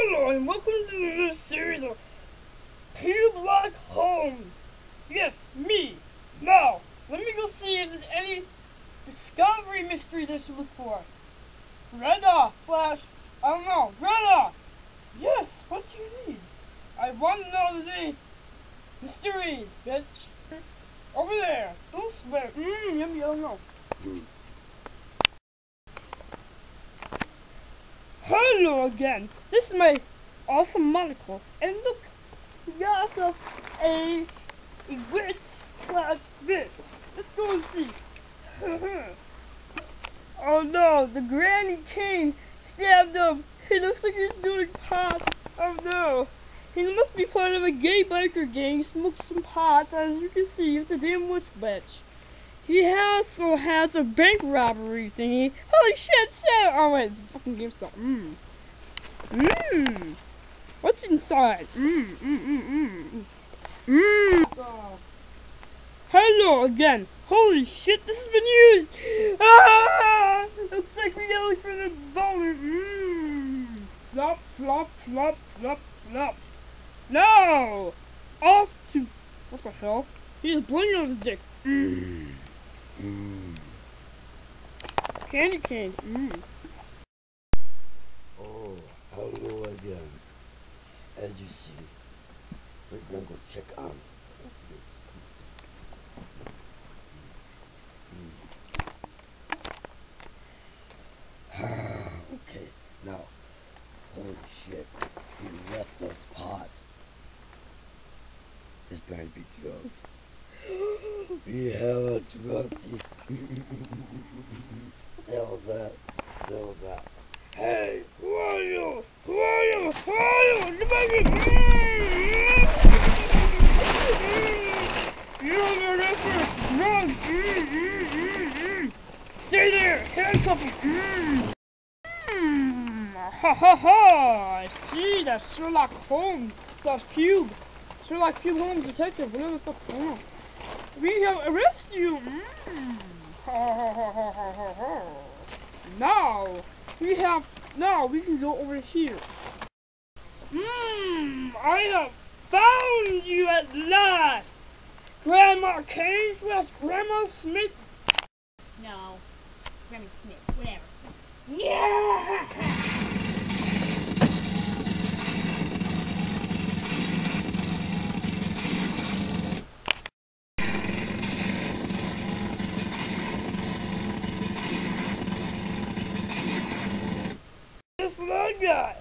Hello and welcome to the new series of Sherlock Holmes. Yes, me. Now, let me go see if there's any discovery mysteries I should look for. Greta slash, I don't know, Greta! Yes, what do you need? I want to know if there's any mysteries, bitch. Over there. Don't swear. Yummy, I don't know. Hello again. This is my awesome monocle. And look, we got ourselves a witch slash bitch. Let's go and see. Oh no, the Granny King stabbed him. He looks like he's doing pot. Oh no. He must be part of a gay biker gang, smokes some pot, as you can see, it's a damn witch bitch. He also has a bank robbery thingy. Holy shit! Oh wait, it's a fucking game stop. What's inside? Hello again. Holy shit, this has been used. Ah! Looks like we got for the boner. Flop, flop, flop, flop, flop. No! Off to... What the hell? He is blowing on his dick. Candy canes. Oh, hello again. As you see, we're gonna go check on. Okay, now, holy shit, he left us pot. This better be drugs. We have a drug thief. What the hell was that? What the hell was that? Hey, who are you? Who are you? Who are you? You're under arrest for drugs. Stay there. Handcuff him. Ha ha ha! I see that Sherlock Holmes slash Pube. Sherlock Pube Holmes detective, whatever the fuck. We have arrested you. Ha ha ha ha ha ha ha. Now we can go over here. I have found you at last! Grandma Kane slash Grandma Smith. No, Grandma Smith, whatever. Yeah! That's what I got.